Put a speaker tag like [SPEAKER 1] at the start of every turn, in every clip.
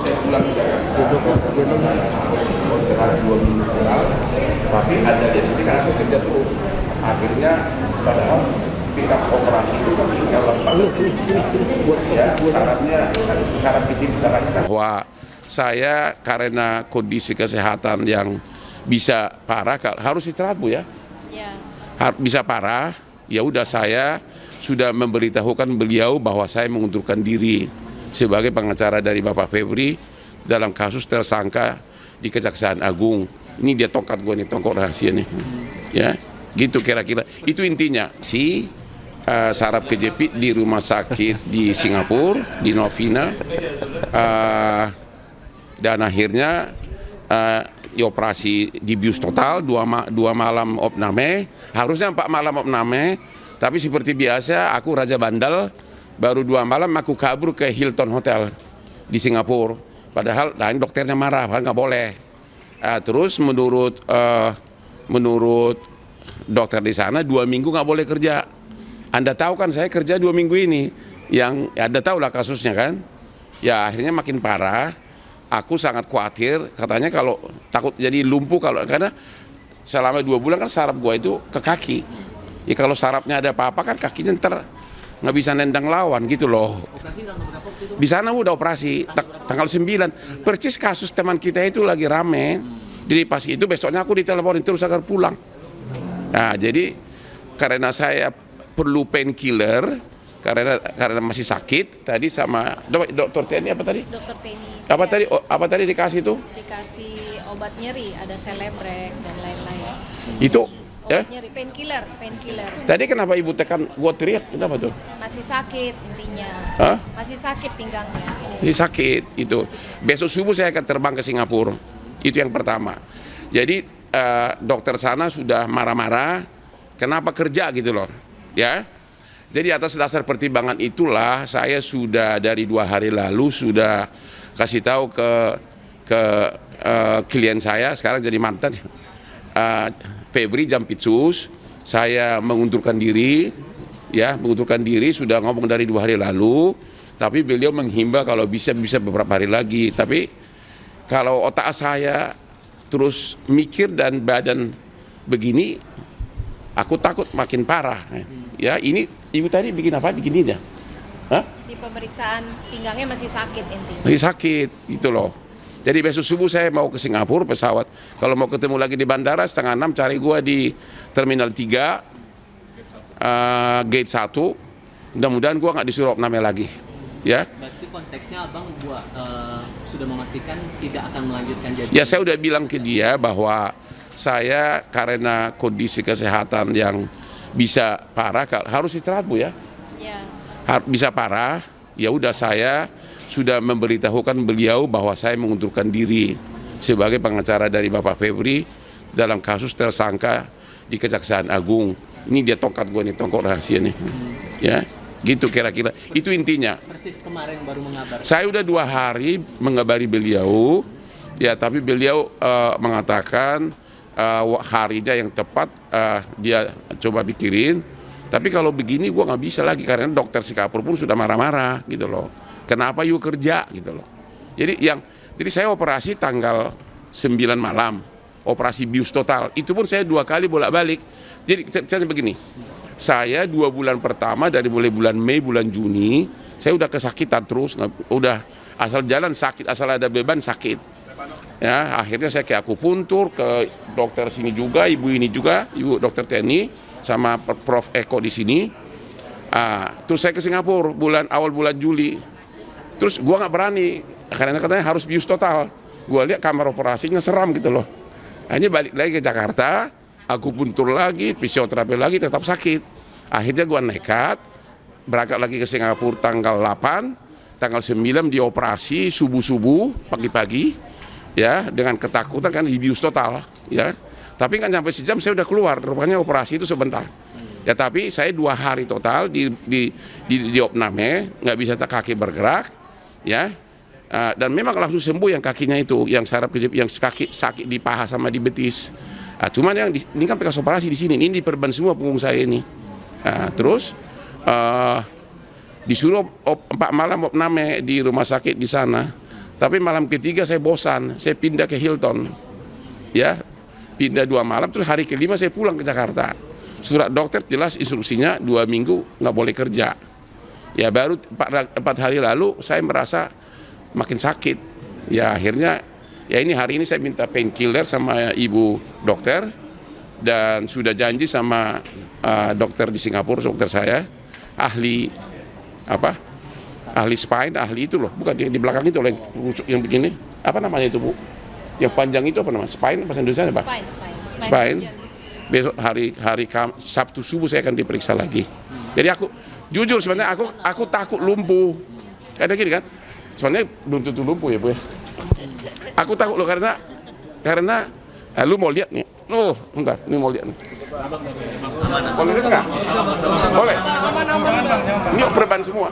[SPEAKER 1] saya pulang setelah 2 minggu pulang, tapi ada di sini karena saya kerja terus. Akhirnya padahal tingkat operasi itu kan tinggal syarat kecil syaratnya bahwa saya karena kondisi kesehatan yang bisa parah harus istirahat Bu ya. Bisa parah, ya udah saya sudah memberitahukan beliau bahwa saya mengundurkan diri sebagai pengacara dari Bapak Febri dalam kasus tersangka di Kejaksaan Agung. Ini dia tongkat gue nih, tongkat rahasia nih. Ya, gitu kira-kira. Itu intinya. Saraf kejepit di rumah sakit di Singapura, di Novena, dan akhirnya dioperasi di bius total 2 malam opname, harusnya 4 malam opname, tapi seperti biasa aku raja bandel, baru 2 malam aku kabur ke Hilton Hotel di Singapura, padahal dokternya marah, nggak boleh. Terus menurut dokter di sana 2 minggu nggak boleh kerja. Anda tahu kan saya kerja 2 minggu ini, yang Anda tahu lah kasusnya kan. Ya akhirnya makin parah. Aku sangat khawatir, katanya kalau takut jadi lumpuh karena selama 2 bulan kan saraf gua itu ke kaki. Ya kalau sarafnya ada apa-apa kan kakinya nggak bisa nendang lawan gitu loh. Di sana udah operasi tanggal 9. Persis kasus teman kita itu lagi rame. Jadi pas itu besoknya aku diteleponin terus agar pulang. Nah jadi karena saya perlu painkiller karena masih sakit tadi sama dokter TNI apa tadi?
[SPEAKER 2] Dokter TNI.
[SPEAKER 1] Apa tadi dikasih itu?
[SPEAKER 2] Dikasih obat nyeri, ada Celebrex dan lain-lain.
[SPEAKER 1] Itu
[SPEAKER 2] obat nyeri, painkiller.
[SPEAKER 1] Tadi kenapa ibu tekan gua teriak? Kenapa tuh?
[SPEAKER 2] Masih sakit intinya.
[SPEAKER 1] Hah?
[SPEAKER 2] Masih sakit pinggangnya.
[SPEAKER 1] Masih sakit itu. Besok subuh saya akan terbang ke Singapura. Itu yang pertama. Jadi dokter sana sudah marah-marah. Kenapa kerja gitu loh? Ya. Jadi atas dasar pertimbangan itulah saya sudah dari 2 hari lalu sudah kasih tahu ke klien saya sekarang jadi mantan Febri Jampitsus, saya mengundurkan diri sudah ngomong dari 2 hari lalu, tapi beliau menghimbau kalau bisa beberapa hari lagi. Tapi kalau otak saya terus mikir dan badan begini, aku takut makin parah. Ya ini ibu tadi bikin apa? Bikin ini ya? Hah?
[SPEAKER 2] Di pemeriksaan pinggangnya masih sakit intinya.
[SPEAKER 1] Masih sakit, gitu loh. Jadi besok subuh saya mau ke Singapura pesawat. Kalau mau ketemu lagi di bandara 5:30 cari gua di Terminal 3, Gate 1. Mudah-mudahan gua nggak disuruh opname lagi. Ya.
[SPEAKER 3] Berarti konteksnya abang sudah memastikan tidak akan melanjutkan jadi.
[SPEAKER 1] Ya saya udah bilang ke dia bahwa saya karena kondisi kesehatan yang bisa parah harus istirahat Bu ya. Bisa parah, ya udah saya sudah memberitahukan beliau bahwa saya mengundurkan diri sebagai pengacara dari Bapak Febri dalam kasus tersangka di Kejaksaan Agung. Ini dia tongkat gue nih, tongkat rahasia nih. Ya, gitu kira-kira. Itu intinya.
[SPEAKER 3] Persis kemarin baru mengabar.
[SPEAKER 1] Saya udah 2 hari mengabari beliau, ya tapi beliau mengatakan harinya yang tepat dia coba pikirin. Tapi kalau begini gue nggak bisa lagi karena dokter Singapura pun sudah marah-marah gitu loh. Kenapa you kerja gitu loh. Jadi saya operasi tanggal 9 malam, operasi bius total. Itu pun saya 2 kali bolak-balik. Jadi saya begini, saya 2 bulan pertama dari mulai bulan Mei, bulan Juni, saya udah kesakitan terus, udah asal jalan sakit, asal ada beban sakit. Ya, akhirnya saya ke akupuntur, ke dokter sini juga, ibu ini juga, ibu dokter TNI, sama Prof Eko di sini. Terus saya ke Singapura awal bulan Juli. Terus gua nggak berani karena katanya harus bius total. Gua lihat kamar operasinya seram gitu loh. Akhirnya balik lagi ke Jakarta, akupuntur lagi, fisioterapi lagi, tetap sakit. Akhirnya gua nekat berangkat lagi ke Singapura tanggal 8, tanggal 9 dioperasi subuh-subuh pagi-pagi. Ya, dengan ketakutan kan di bius total, ya. Tapi kan sampai sejam saya udah keluar, rupanya operasi itu sebentar. Ya tapi saya 2 hari total di opname, nggak bisa kaki bergerak, ya. Dan memang langsung sembuh yang kakinya itu, yang saraf kejepit, yang kaki sakit di paha sama di betis. Cuman yang ini kan bekas operasi di sini, ini diperban semua punggung saya ini. Terus disuruh 4 malam opname di rumah sakit di sana. Tapi malam ketiga saya bosan, saya pindah ke Hilton. Ya, pindah 2 malam, terus hari kelima saya pulang ke Jakarta. Surat dokter jelas instruksinya 2 minggu nggak boleh kerja. Ya baru 4 hari lalu saya merasa makin sakit. Ya akhirnya, ya ini hari ini saya minta painkiller sama ibu dokter. Dan sudah janji sama dokter di Singapura, dokter saya, ahli spine, ahli itu loh, bukan yang di belakang itu loh, yang begini, apa namanya itu Bu? Yang panjang itu apa namanya? Spine, bahasa Indonesia apa? Spine. Besok hari Sabtu subuh saya akan diperiksa lagi. Jadi aku jujur sebenarnya aku takut lumpuh. Karena gini kan, sebenarnya belum tentu lumpuh ya Bu ya. Aku takut loh karena lu mau lihat nih. Oh, bentar, ini mau lihat nih. Boleh lihat nggak? Boleh. Ini perban semua.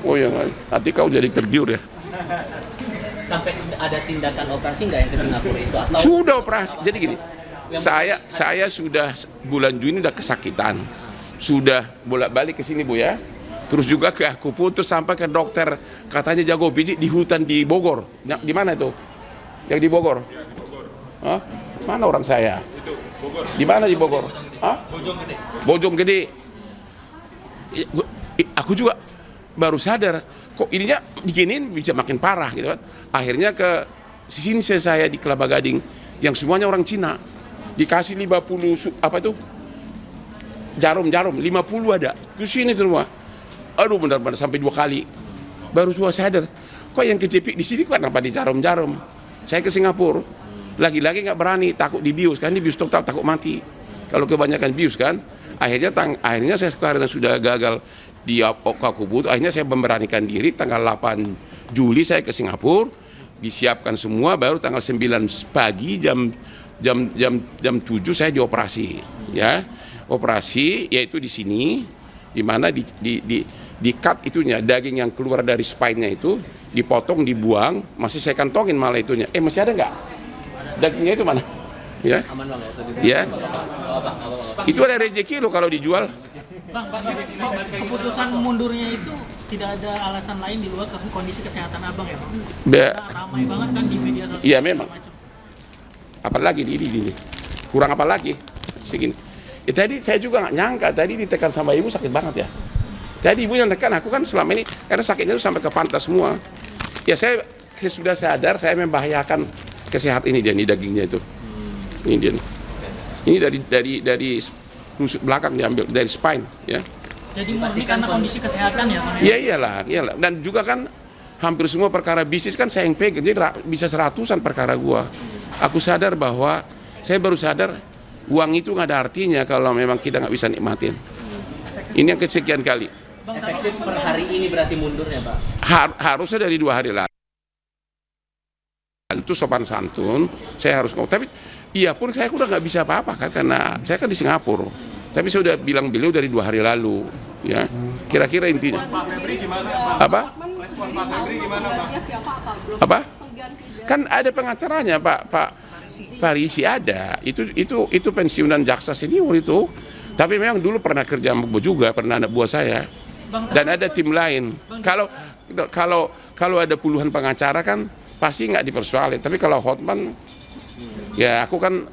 [SPEAKER 1] Oh ya, nanti kau jadi tergiur ya.
[SPEAKER 3] Sampai ada tindakan operasi nggak yang ke Singapura itu? Atau
[SPEAKER 1] Sudah operasi. Jadi gini, saya sudah bulan Juni udah kesakitan. Sudah bolak-balik ke sini Bu ya. Terus juga ke akupunktur sampai ke dokter katanya jago pijit di hutan di Bogor. Di mana itu? Yang di Bogor. Hah? Mana orang saya? Di mana di Bogor? Hah? Bojonggede. Aku juga baru sadar kok ininya diginiin bisa makin parah gitu kan. Akhirnya ke sini saya di Kelapa Gading yang semuanya orang Cina. Dikasih 50 apa itu? Jarum 50 ada. Ke sini semua. Aduh benar-benar sampai 2 kali. Baru juga sadar. Kok yang kejepit di sini kok kenapa di jarum-jarum? Saya ke Singapura. Lagi-lagi nggak berani, takut dibius kan, dibius total takut mati. Kalau kebanyakan bius kan, akhirnya saya karena sudah gagal di akupunktur, akhirnya saya memberanikan diri tanggal 8 Juli saya ke Singapura, disiapkan semua, baru tanggal 9 pagi jam 7 saya dioperasi, ya operasi yaitu di sini, di mana di cut itunya daging yang keluar dari spine-nya itu dipotong, dibuang, masih saya kantongin malah itunya. Masih ada nggak? Dagingnya itu mana? Ya.
[SPEAKER 3] aman Bang
[SPEAKER 1] Ya. Itu ada rezeki loh kalau dijual.
[SPEAKER 4] Bang, keputusan mundurnya itu tidak ada alasan lain di luar kondisi kesehatan abang ya Bang? Karena ramai banget kan di media sosial.
[SPEAKER 1] Iya memang. Apalagi ini. Kurang apa lagi? Segini. Tadi saya juga nggak nyangka tadi ditekan sama ibu sakit banget ya. Tadi ibu yang tekan aku kan selama ini karena sakitnya itu sampai ke pantas semua. Ya saya sudah sadar saya membahayakan kesehatan ini dia nih dagingnya itu. Ini dia. Ini dari tusuk belakang diambil dari spine ya.
[SPEAKER 4] Jadi murni karena kondisi kesehatan ya Bang?
[SPEAKER 1] Iya iyalah. Dan juga kan hampir semua perkara bisnis kan saya yang pegang. Jadi bisa 100-an perkara gua. Aku sadar bahwa saya baru sadar uang itu nggak ada artinya kalau memang kita nggak bisa nikmatin. Ini yang kesekian kali.
[SPEAKER 3] efektif per hari ini berarti mundurnya Pak?
[SPEAKER 1] Harusnya dari 2 hari lalu. Itu sopan santun, saya harus ngomong. Tapi iya pun saya udah nggak bisa apa-apa kan karena saya kan di Singapura. Tapi saya udah bilang beliau dari 2 hari lalu, ya. Kira-kira intinya. Apa? Apa? Kan ada pengacaranya Pak Parisi ada. Itu pensiunan jaksa senior itu. Tapi memang dulu pernah kerja sama juga, pernah anak buah saya. Dan ada tim lain. Kalau ada puluhan pengacara kan pasti nggak dipersoalin. Tapi kalau Hotman, ya aku kan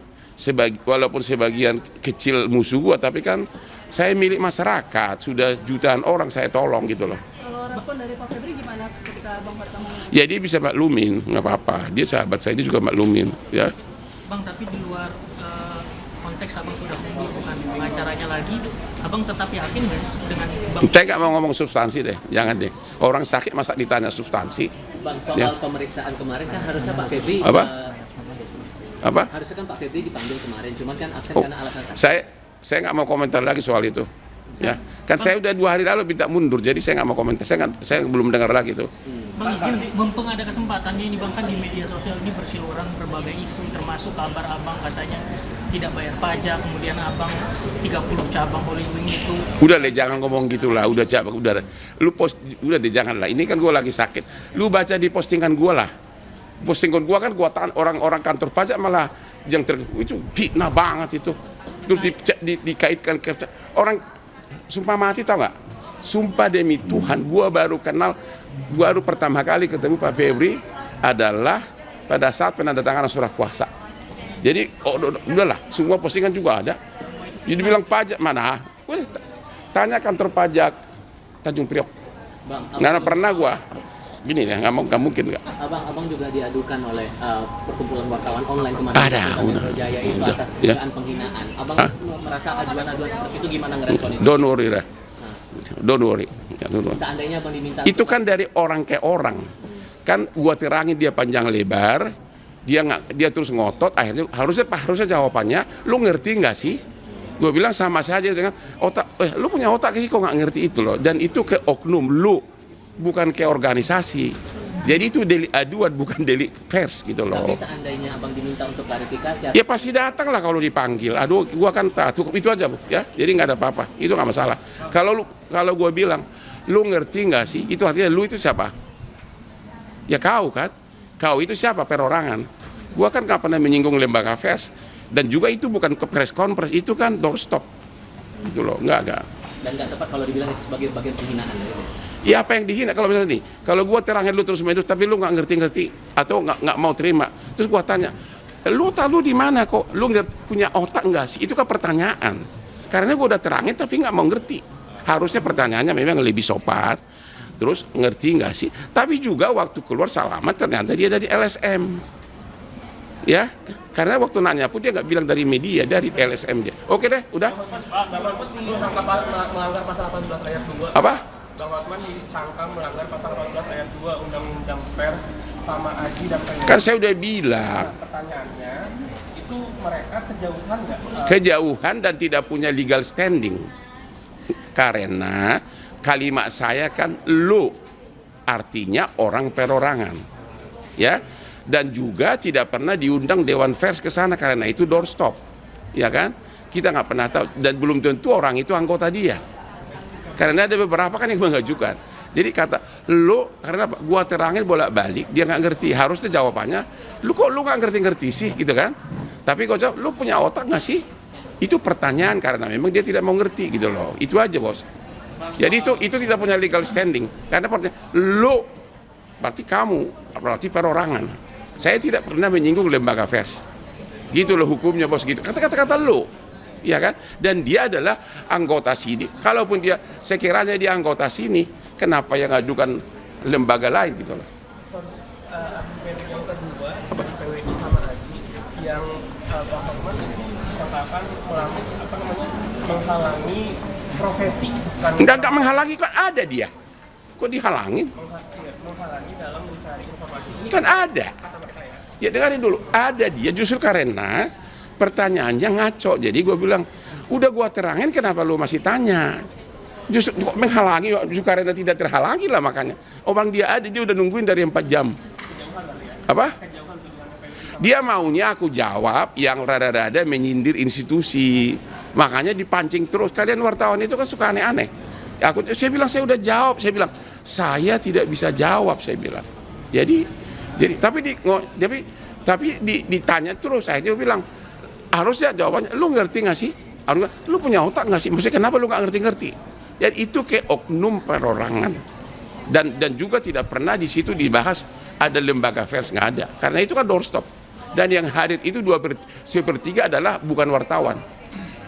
[SPEAKER 1] walaupun sebagian kecil musuh gua, tapi kan saya milik masyarakat. Sudah jutaan orang saya tolong gitu loh.
[SPEAKER 5] Kalau respon dari Pak Febri gimana ketika Bang bertemu?
[SPEAKER 1] Ya dia bisa maklumin, nggak apa-apa. Dia sahabat saya, dia juga maklumin. Ya.
[SPEAKER 4] Bang, tapi di luar konteks abang sudah mundur bukan pengacaranya lagi, abang tetap yakin nggak dengan Bang?
[SPEAKER 1] Saya nggak mau ngomong substansi deh, jangan deh. Orang sakit masa ditanya substansi.
[SPEAKER 3] Bang, soal
[SPEAKER 1] Ya.
[SPEAKER 3] pemeriksaan kemarin kan harusnya Pak Febri
[SPEAKER 1] Apa?
[SPEAKER 3] harusnya kan Pak Febri dipanggil kemarin, cuman kan absen
[SPEAKER 1] Oh,
[SPEAKER 3] karena alasan
[SPEAKER 1] saya nggak mau komentar lagi soal itu. Ya, kan saya udah 2 hari lalu minta mundur, jadi saya nggak mau komentar. Saya belum dengar lagi tuh.
[SPEAKER 4] Bang, izin mumpung ada kesempatannya ini Bang, kan di media sosial ini bersiluran berbagai isu termasuk kabar abang katanya tidak bayar pajak, kemudian abang 30 cabang Holy Wing itu.
[SPEAKER 1] Udah deh jangan ngomong gitulah, udah lu udah deh jangan lah. Ini kan gua lagi sakit. Lu baca di postingan gua lah. Postingan gua kan gua tahan orang-orang kantor pajak malah yang itu fitnah banget itu. Terus dikaitkan ke orang sumpah mati tau nggak? Sumpah demi Tuhan, gua baru pertama kali ketemu Pak Febri adalah pada saat penandatanganan surat kuasa. Jadi udahlah, semua postingan juga ada. Jadi bilang pajak mana? Udah, tanya kantor pajak Tanjung Priok.
[SPEAKER 3] Bang,
[SPEAKER 1] Nggak pernah gua gini ya, nggak mungkin nggak.
[SPEAKER 3] Abang juga diadukan oleh perkumpulan wartawan online kemarin.
[SPEAKER 1] Ada,
[SPEAKER 3] Polda
[SPEAKER 1] udah.
[SPEAKER 3] Metro Jaya itu
[SPEAKER 1] Udah,
[SPEAKER 3] atas
[SPEAKER 1] ya.
[SPEAKER 3] dugaan penghinaan. Abang
[SPEAKER 1] Hah?
[SPEAKER 3] merasa aduan-aduan seperti itu gimana ngerespon itu?
[SPEAKER 1] Don't worry lah, don't worry. Ya, don't worry.
[SPEAKER 3] Seandainya abang diminta
[SPEAKER 1] Itu kan dari orang ke orang. Kan gua terangin dia panjang lebar, dia terus ngotot, akhirnya harusnya jawabannya, lu ngerti nggak sih? Gue bilang sama saja dengan otak, lu punya otak sih kok nggak ngerti itu loh. Dan itu ke oknum lu, bukan ke organisasi. Jadi itu delik aduan, bukan delik pers gitu loh.
[SPEAKER 3] Tapi seandainya abang diminta untuk klarifikasi,
[SPEAKER 1] Ya pasti datang lah kalau dipanggil. Aduh, gua kan tak cukup itu aja, Bu, ya. Jadi nggak ada apa-apa. Itu nggak masalah. Kalau gua bilang, lu ngerti nggak sih? Itu artinya lu itu siapa? Ya kau kan? Kau itu siapa? Perorangan. Gua kan nggak pernah menyinggung lembaga pers. Dan juga itu bukan ke press conference, itu kan doorstop. Gitu loh, enggak.
[SPEAKER 3] dan nggak tepat kalau dibilang itu sebagai bagian penghinaan. Gitu.
[SPEAKER 1] Ya apa yang dihina kalau misalnya nih, kalau gua terangin lu terus menerus tapi lu nggak ngerti atau nggak mau terima, terus gua tanya, lu tahu di mana kok, lu punya otak nggak sih? Itu kan pertanyaan. Karena gua udah terangin tapi nggak mau ngerti. Harusnya pertanyaannya memang lebih sopan. Terus ngerti nggak sih? Tapi juga waktu keluar salaman ternyata dia dari LSM. Ya, karena waktu nanya pun dia nggak bilang dari media, dari LSM dia. Oke deh, udah.
[SPEAKER 5] Bang Hotman disangka melanggar pasal 18 ayat 2.
[SPEAKER 1] Apa?
[SPEAKER 5] Bang Hotman disangka melanggar pasal 18 ayat 2 Undang-Undang Pers sama Aji dan Pers.
[SPEAKER 1] Kan saya udah bilang.
[SPEAKER 5] Pertanyaannya, itu mereka kejauhan nggak?
[SPEAKER 1] Kejauhan dan tidak punya legal standing. Karena kalimat saya kan lu, artinya orang perorangan. Ya. Dan juga tidak pernah diundang Dewan Pers ke sana karena itu doorstop, ya kan? Kita nggak pernah tahu dan belum tentu orang itu anggota dia. Karena ada beberapa kan yang mengajukan. Jadi kata lu karena gua terangin bolak-balik dia nggak ngerti. Harusnya jawabannya, lu kok lu nggak ngerti-ngerti sih, gitu kan? Tapi kok jawab, lu punya otak nggak sih? Itu pertanyaan karena memang dia tidak mau ngerti gitu loh. Itu aja bos. Jadi itu tidak punya legal standing karena lu berarti kamu berarti perorangan. Saya tidak pernah menyinggung lembaga pers. Gitu loh hukumnya bos gitu. Kata-kata lo. Ya kan? Dan dia adalah anggota sini. Kalaupun dia sekiranya dia anggota sini, kenapa yang ngajukan lembaga lain gitu loh.
[SPEAKER 5] Yang kedua, PWI sama Aji yang Bang Hotman disangkakan menghalangi profesi kan.
[SPEAKER 1] Enggak menghalangi, kan ada dia. Kok dihalangin?
[SPEAKER 5] Menghalangi dalam mencari informasi. Ini
[SPEAKER 1] Kan ada.
[SPEAKER 5] kata mereka ya.
[SPEAKER 1] Ya dengarin dulu, ada dia justru karena pertanyaannya ngaco. Jadi gue bilang, udah gue terangin kenapa lu masih tanya? Justru kok menghalangi, justru karena tidak terhalangi lah makanya. Orang dia ada, dia udah nungguin dari 4 jam. Apa? Dia maunya aku jawab yang rada-rada menyindir institusi. Makanya dipancing terus. Kalian wartawan itu kan suka aneh-aneh. Saya bilang saya udah jawab. Saya bilang saya tidak bisa jawab. Saya bilang. Jadi ditanya terus. Saya dia bilang harusnya jawabannya. Lu ngerti nggak sih? Harusnya lu punya otak nggak sih? Maksudnya kenapa lu nggak ngerti-ngerti? Jadi itu kayak oknum perorangan. Dan juga tidak pernah di situ dibahas ada lembaga pers, nggak ada. Karena itu kan doorstop. Dan yang hadir itu 2/3 adalah bukan wartawan.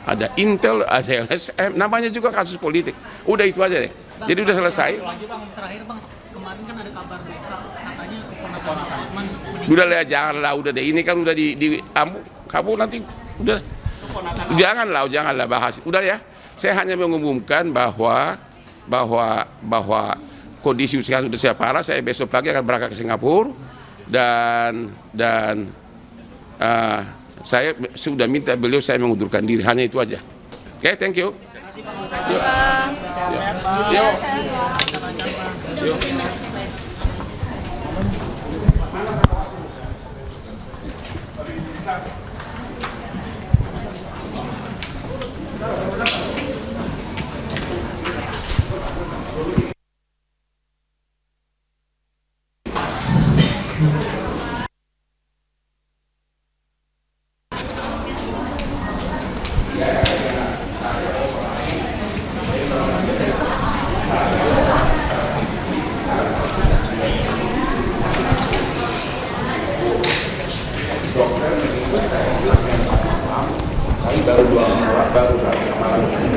[SPEAKER 1] Ada Intel, ada LSM, namanya juga kasus politik. Udah itu aja deh. Jadi udah selesai.
[SPEAKER 4] Lagi bang, terakhir bang, kemarin kan ada kabar berita katanya keponakan Bang Hotman.
[SPEAKER 1] Udah lah, janganlah, udah deh. Ini kan udah kamu nanti udah. Janganlah bahas. Udah ya. Saya hanya mengumumkan bahwa kondisi usia sudah saya parah. Saya besok pagi akan berangkat ke Singapura dan saya sudah minta beliau saya mengundurkan diri, hanya itu aja. Oke, thank you. baru 2 orang baru malam ini.